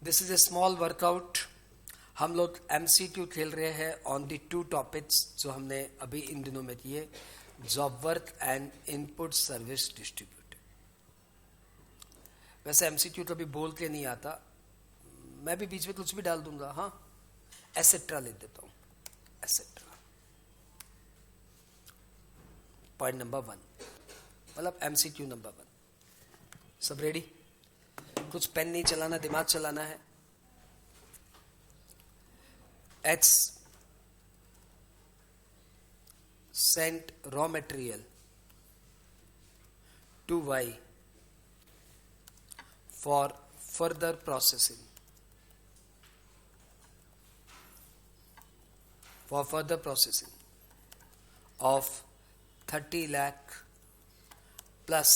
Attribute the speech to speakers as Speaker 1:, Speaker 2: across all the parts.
Speaker 1: This is a small workout. हम लोग MCQ खेल रहे हैं ऑन द टू टॉपिक्स जो हमने अभी इन दिनों में किए, job work and input service distribute. वैसे एमसीक्यू कभी बोल के नहीं आता, मैं भी बीच में कुछ भी डाल दूंगा. हाँ, एसेट्रा लिख देता हूं. एसेट्रा पॉइंट नंबर 1, मतलब एमसीक्यू नंबर 1. सब रेडी? कुछ पेन नहीं चलाना, दिमाग चलाना है. X sent raw material to Y for further processing. For further processing of 30 lakh plus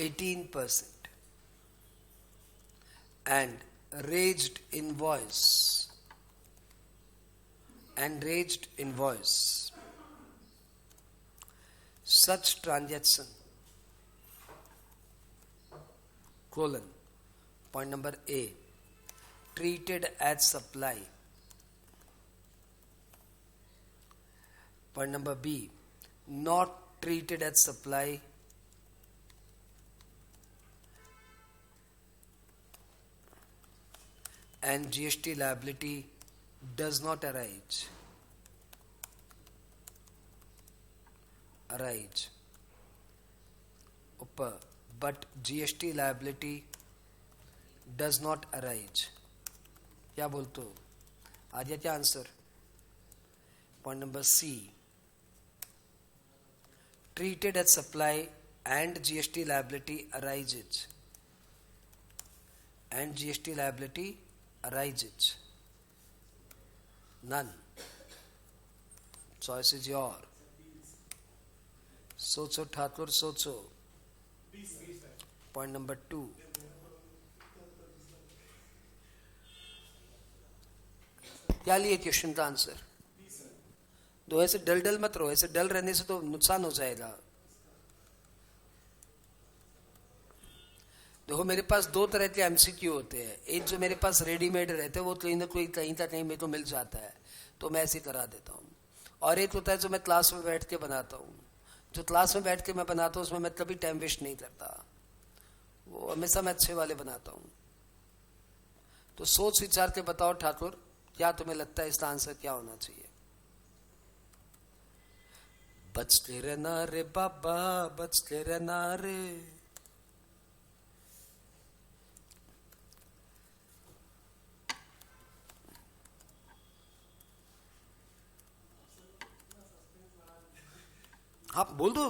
Speaker 1: 18% and raised invoice such transaction colon point number A treated as supply, point number B not treated as supply, and GST liability does not arise ऊपर, but GST liability does not arise. क्या बोलते हो? आ गया क्या answer? Point number C treated as supply and GST liability arises, none. Choice is your. सोचो ठाकुर, सोचो. Point number 2. क्या लिए क्वेश्चन का आंसर? दो ऐसे डल मत रहो, ऐसे डल रहने से तो नुकसान हो जाएगा. देखो, मेरे पास दो तरह के एमसीक्यू होते हैं. एक जो मेरे पास रेडीमेड रहते हैं, वो कहीं ना कहीं मेरे को मिल जाता है, तो मैं ऐसे करा देता हूँ. और एक होता है जो मैं क्लास में बैठ के बनाता हूँ. जो क्लास में बैठ के मैं बनाता हूँ उसमें मैं कभी टाइम वेस्ट नहीं करता. वो हमेशा मैं अच्छे वाले बनाता हूँ. तो सोच विचार के बताओ ठाकुर, क्या तुम्हें लगता है इसका आंसर क्या होना चाहिए? बचते रहना रे बाबा, बचते रहना रे. आप बोल दो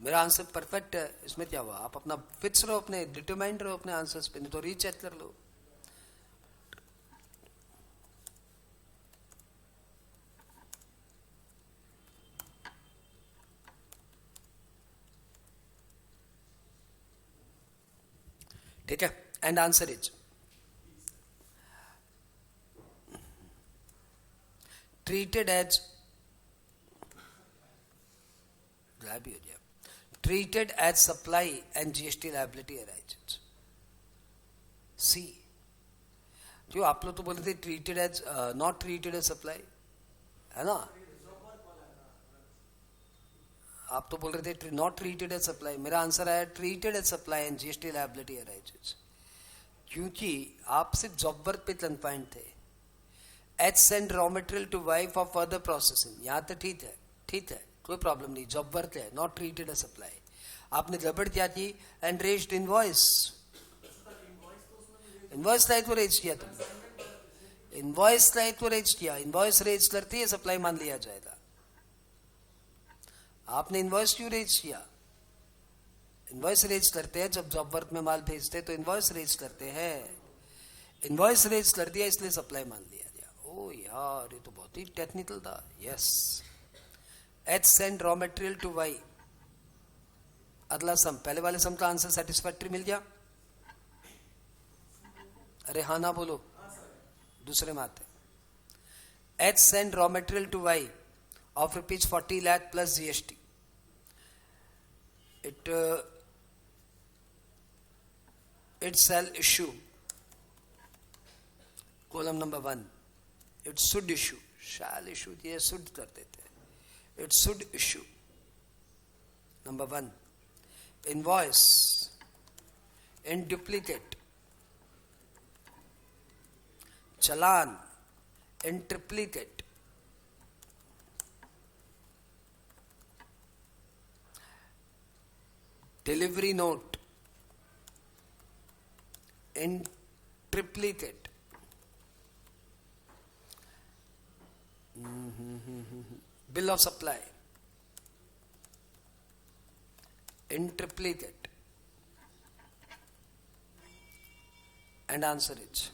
Speaker 1: मेरा आंसर परफेक्ट है, इसमें क्या हुआ? आप अपना फिक्स रहो, अपने डिटरमाइंड रहो अपने आंसर्स पे, नहीं तो रीचेक कर लो. ठीक है. And answer is treated as भी हो गया. Treated as supply and GST liability arises. See, जो आप लोग तो बोल रहे थे treated as, not treated as supply, है ना? आप तो बोल रहे थे नॉट ट्रीटेड एज सप्लाई. मेरा आंसर आया treated as supply and GST liability arises, क्योंकि आप सिर्फ जॉब वर्क पे कन्फाइंड थे. H send raw material to Y for further processing, यहां तक ठीक है, ठीक है, कोई प्रॉब्लम नहीं. जॉब वर्क है, नॉट ट्रीटेड एज सप्लाई. आपने गड़बड़ क्या की? And raised invoice. Invoice light को रेज किया तुमने. इनवॉइस लाइट को रेज किया. इनवॉइस रेज करती है, सप्लाई मान लिया जाएगा. आपने इनवॉइस क्यों रेज किया? इनवॉइस रेज करते हैं जब जॉब वर्क में माल भेजते, तो इनवॉइस रेज करते हैं. इनवॉइस रेज कर दिया, इसलिए सप्लाई मान लिया गया. ओ यार, ये तो बहुत ही टेक्निकल था. Yes. H send raw material to Y. अगला सम, पहले वाले सम का आंसर सेटिस्फैक्टरी मिल गया? अरे हाँ ना बोलो, दूसरे में आते. H send raw material to Y of rupees 40 lakh plus GST. It shall issue column number 1, it should issue, shall issue ये शुड कर देते हैं, it should issue. Number 1, invoice in duplicate, challan in triplicate, delivery note in triplicate, bill of supply in triplicate, and answer is.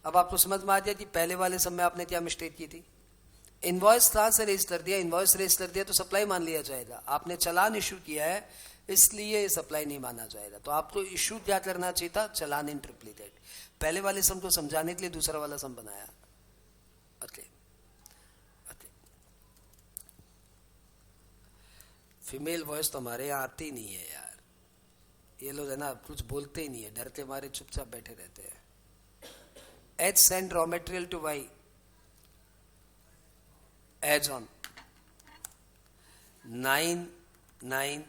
Speaker 1: अब आपको समझ में आ जाए कि पहले वाले सब में आपने क्या मिस्टेक की थी. इनवॉइस कहां से रेज कर दिया, इनवॉइस रेज कर दिया तो सप्लाई मान लिया जाएगा. आपने चालान इशू किया है इसलिए सप्लाई नहीं माना जाएगा. तो आपको इशू क्या करना चाहिए था, चालान इन ट्रिप्लीकेट. पहले वाले सम को समझाने के लिए दूसरा वाला सम बनाया. Okay okay. फीमेल वॉइस तो हमारे यहाँ आती नहीं है यार. ये लोग है ना कुछ बोलते ही नहीं है, डरते मारे चुपचाप बैठे रहते हैं. H send raw material to Y as on 9/9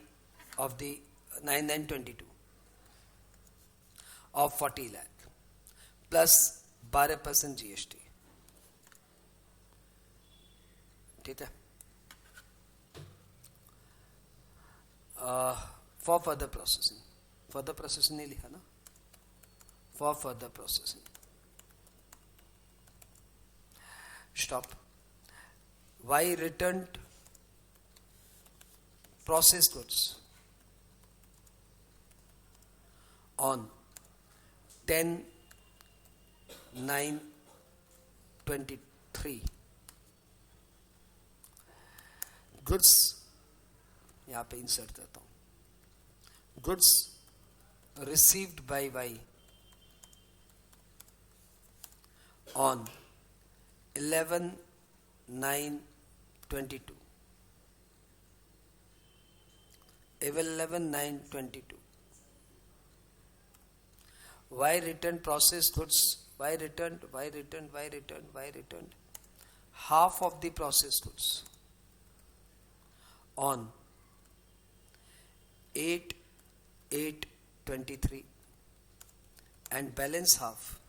Speaker 1: of the 9/9/22 of 40 lakh plus 12% GST. ठीक है. For further processing, further processing नहीं लिखा ना, for further processing. Stop. Y returned processed goods on 10/9/23. Goods यहाँ पे इंसर्ट करता हूँ. Goods received by Y on 11/9/22. 11/9/22. Y returned processed goods. Y returned half of the processed goods on 8/8/23 and balance half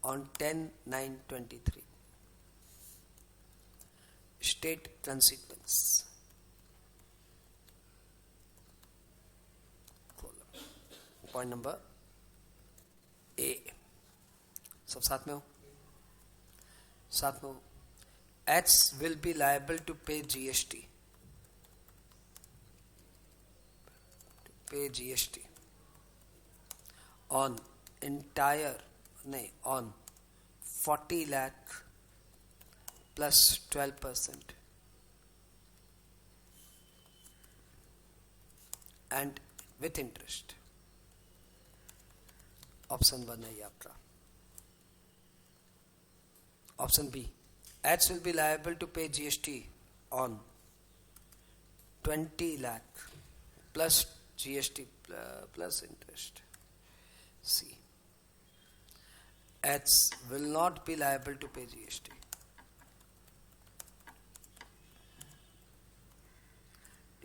Speaker 1: on 10/9/23. State consequence. Point number A. सब साथ में हो, साथ में हो. H will be liable to pay GST. Pay GST on entire, नहीं, on 40 lakh plus 12% and with interest. Option 1 है ये आपका. Option B, H will be liable to pay GST on 20 lakh plus GST plus interest. C, H will not be liable to pay GST. D,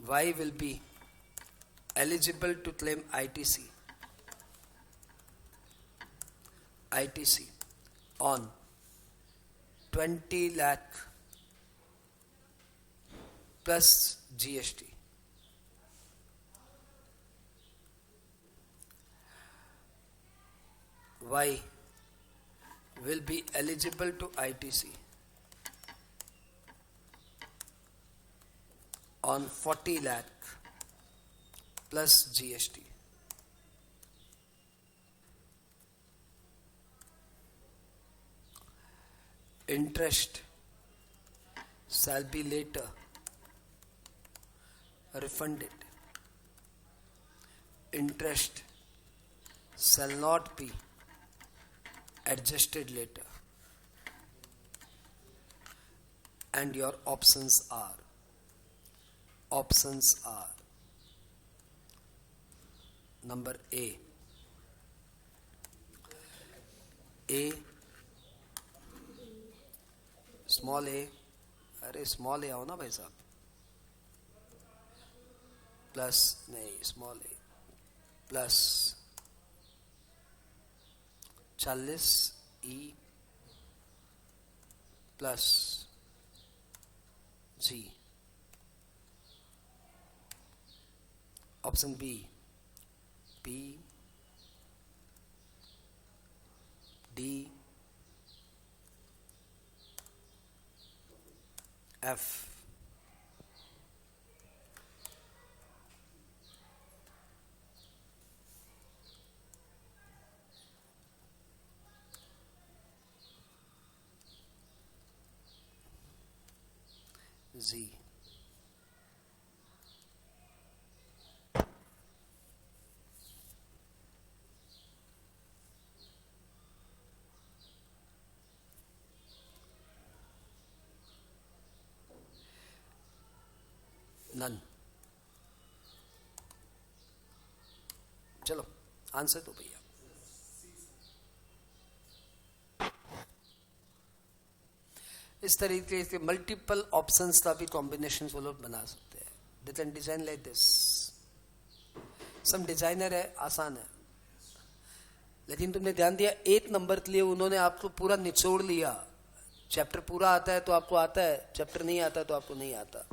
Speaker 1: Y will be eligible to claim ITC on 20 lakh plus GST. Y will be eligible to ITC on 40 lakh plus GST. Interest shall be later refunded. Interest shall not be adjusted later. and your options are number A small a, अरे small A आओ ना भाई साहब, plus नहीं small A plus 40 E plus G. Option B P D F. G. None. चलो answer दो भैया. इस तरीके के मल्टीपल ऑप्शंस का भी कॉम्बिनेशन वो लोग बना सकते हैं. They can design like this. Some designer है, आसान है, लेकिन तुमने ध्यान दिया 8 नंबर के लिए उन्होंने आपको पूरा निचोड़ लिया. चैप्टर पूरा आता है तो आपको आता है, चैप्टर नहीं आता तो आपको नहीं आता.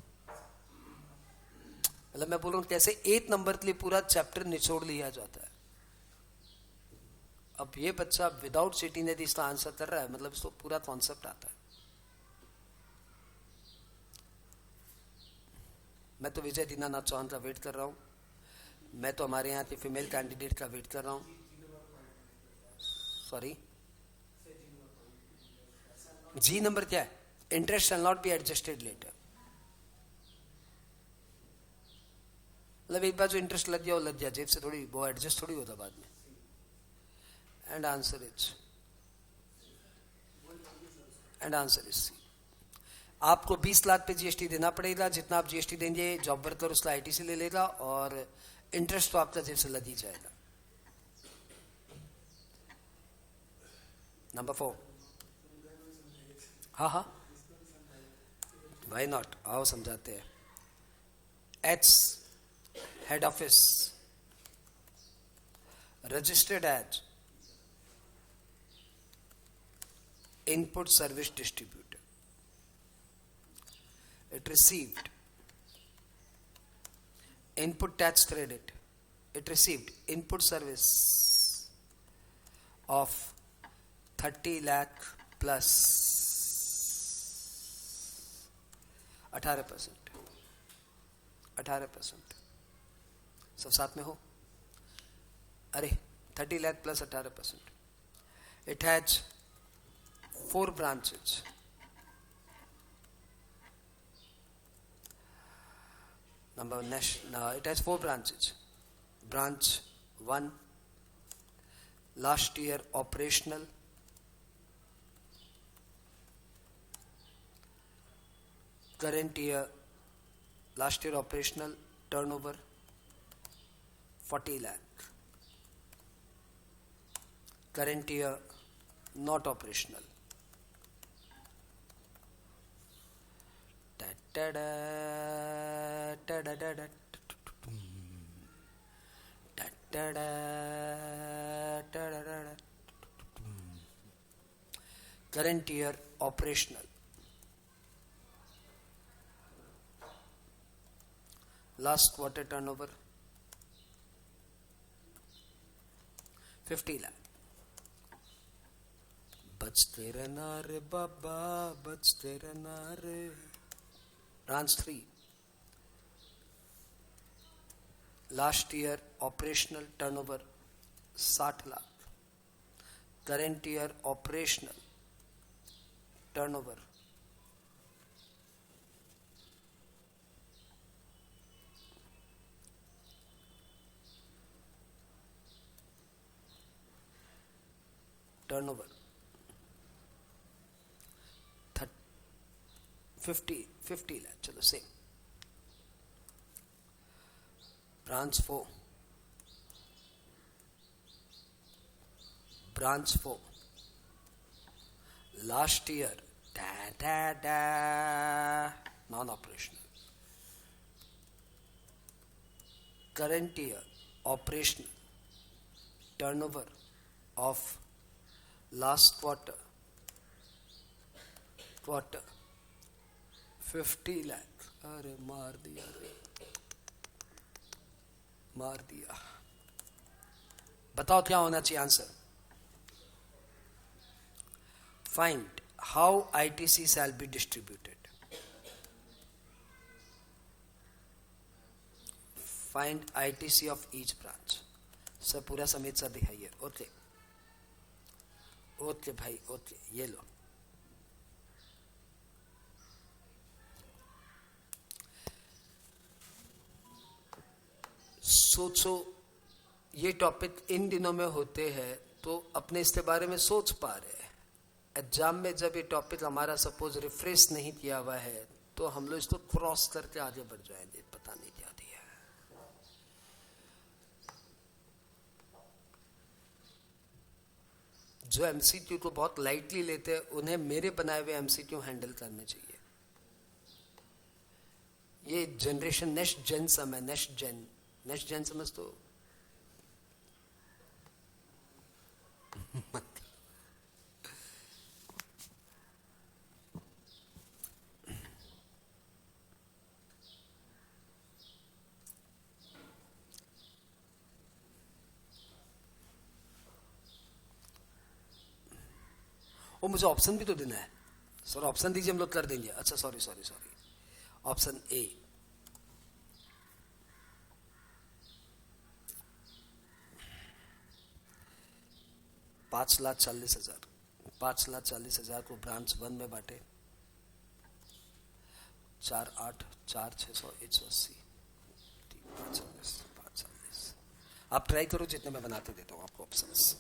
Speaker 1: मतलब मैं बोल रहा हूं कैसे 8 नंबर के लिए पूरा चैप्टर निचोड़ लिया जाता है. अब ये बच्चा विदाउट सीटिंग यदि इसका आंसर कर रहा है मतलब इसको पूरा कॉन्सेप्ट आता है. मैं तो विजय दीनानाथ चौहान का वेट कर रहा हूं. मैं तो हमारे यहाँ के फीमेल कैंडिडेट का वेट कर रहा हूं. सॉरी, जी नंबर क्या है? Interest shall not be adjusted later. मतलब एक बार जो इंटरेस्ट लग गया वो लग गया, जेब से थोड़ी वो एडजस्ट थोड़ी होता बाद में. And answer is C. आपको 20 लाख पे जीएसटी देना पड़ेगा. जितना आप जीएसटी देंगे जॉब वर्कर उसका आईटीसी ले लेगा और इंटरेस्ट तो आपका जेब से लग ही जाएगा. नंबर 4. हाँ वाई नॉट, आओ समझाते हैं. H head office registered as input service distributor. It received input tax credit. It received input service of 30 lakh plus 18%. 18% सब साथ में हो. अरे 30 lakh plus 18%. It has 4 branches. It has 4 branches. Branch 1 last year operational, current year last year operational turnover 40 lakh, current year not operational. Current year operational. Last quarter turnover 50 lakh. बचते रहना रे बाबा, बचते रहना रे. Branch 3 last year operational turnover 60 lakh, current year operational turnover 40 50 lakh, चलो same. Branch 4. Branch 4. Last year, non-operational. Current year, operational. Turnover of last quarter 50 lakh. अरे मार दिया रे, मार दिया. बताओ क्या होना चाहिए answer. Find how ITC shall be distributed. Find ITC of each branch. सब पूरा समेत सा दिखाइए. ओके ओके भाई, ओके ये लो. सोचो, ये टॉपिक इन दिनों में होते हैं तो अपने इसके बारे में सोच पा रहे हैं. एग्जाम में जब ये टॉपिक हमारा सपोज रिफ्रेश नहीं किया हुआ है तो हम लोग इसको क्रॉस करके आगे बढ़ जाएंगे. पता नहीं क्या दिया है. जो एमसीक्यू को बहुत लाइटली लेते हैं उन्हें मेरे बनाए हुए एमसीक्यू हैंडल करने चाहिए. ये जनरेशन नेक्स्ट जेन समय, नेक्स्ट जेन समझ तो. और मुझे ऑप्शन भी तो देना है. सर ऑप्शन दीजिए, हम लोग कर देंगे. अच्छा सॉरी. Option A, 5,40,000. 5,40,000 को ब्रांच 1 में बांटे. 4, 8, 4, 600, 180, 540. आप ट्राई करो, जितने मैं बनाते देता हूं आपको ऑप्शंस.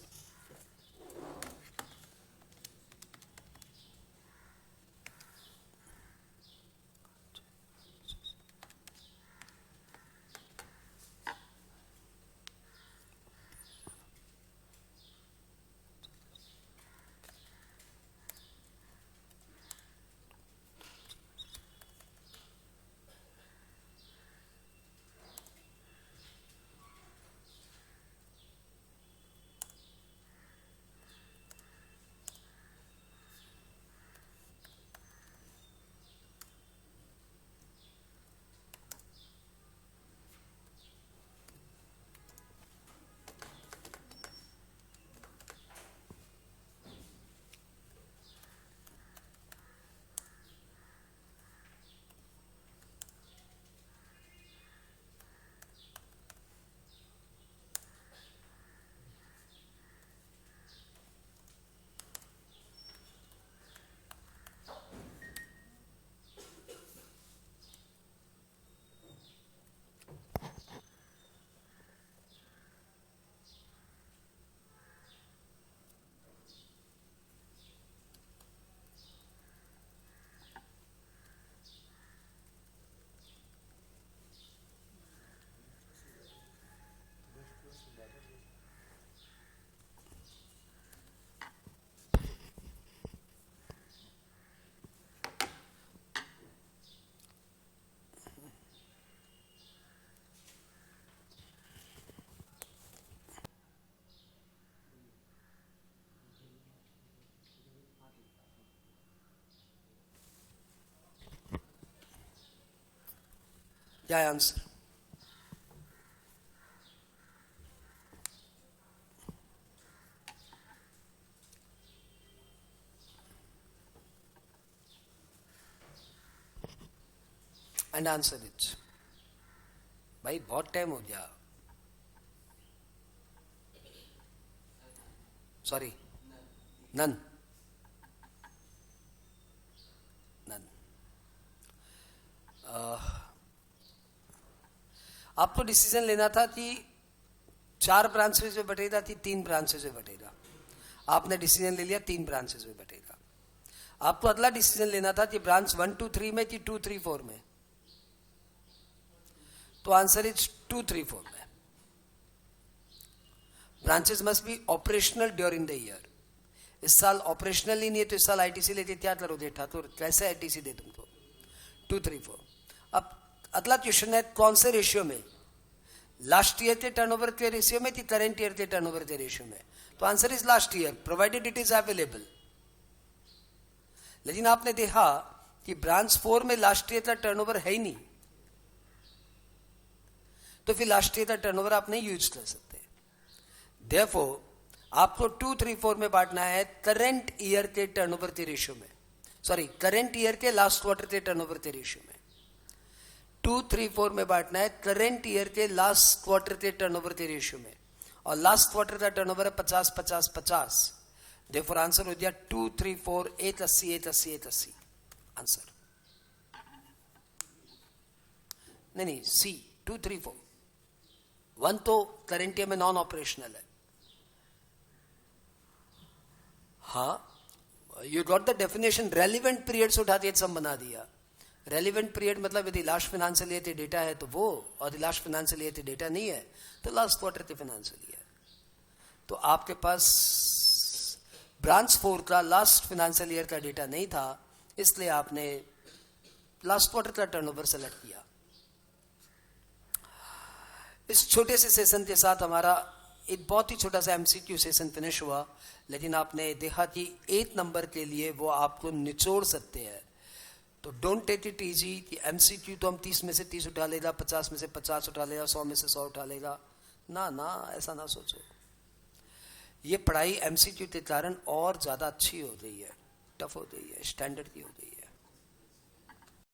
Speaker 1: क्या है आंसर? And answer it. भाई बहुत टाइम हो गया. Sorry, none. आपको डिसीजन लेना था कि 4 ब्रांचेज में बटेगा कि 3 ब्रांचेज में बटेगा. आपने डिसीजन ले लिया 3 ब्रांचेज में बटेगा. आपको अगला डिसीजन लेना था कि ब्रांच 1 2 3 में कि 2 3 4 में, तो आंसर इज 2 3 4 में. Branches must be operational during the year. इस साल ऑपरेशनल ही नहीं है तो इस साल आईटीसी लेके क्या करोगे ठाकुर, कैसे आईटीसी दे तुमको. 2 3 4. अब अगला क्वेश्चन है कौन से रेशियो में, लास्ट ईयर के टर्नओवर के रेशियो में कि करंट ईयर के टर्नओवर के रेशियो में. तो answer is last year provided it is available. लेकिन आपने देखा कि ब्रांच 4 में लास्ट ईयर का टर्नओवर है ही नहीं, तो फिर लास्ट ईयर का टर्नओवर आप नहीं यूज कर सकते. देयरफॉर आपको 2 3 4 में बांटना है करंट ईयर के टर्नओवर के रेशियो में, सॉरी करंट ईयर के लास्ट क्वार्टर के टर्नओवर के रेशियो में. 2 3 4 में बांटना है करंट ईयर के लास्ट क्वार्टर के टर्नओवर के रेशियो में, और लास्ट क्वार्टर का टर्नओवर है 50 50 50. देयरफॉर आंसर हो गया 2 3 4 8 80 8 80 8 80. आंसर नहीं सी 2 3 4. 1 तो करंट ईयर में नॉन ऑपरेशनल है. हाँ, you got the definition. Relevant period से उठा के सब बना दिया. रेलिवेंट पीरियड मतलब यदि लास्ट फाइनेंशियल ईयर के डेटा है तो वो, और लास्ट फाइनेंशियल ईयर के डेटा नहीं है तो लास्ट क्वार्टर के फाइनेंशियल ईयर. तो आपके पास ब्रांच 4 का लास्ट फाइनेंशियल ईयर का डेटा नहीं था, इसलिए आपने लास्ट क्वार्टर का टर्नओवर सेलेक्ट किया. इस छोटे से सेशन के साथ हमारा एक बहुत ही छोटा सा एमसीक्यू सेशन फिनिश हुआ. लेकिन आपने देखा कि 8 नंबर के लिए वो आपको निचोड़ सकते हैं. तो डोंट टेक इट इजी कि एमसीक्यू तो हम 30 में से 30 उठा लेगा, 50 में से 50 उठा लेगा, 100 में से 100 उठा लेगा. ना ना, ऐसा ना सोचो. ये पढ़ाई एमसीक्यू के कारण और ज्यादा अच्छी हो गई है, टफ हो गई है, स्टैंडर्ड की हो गई है.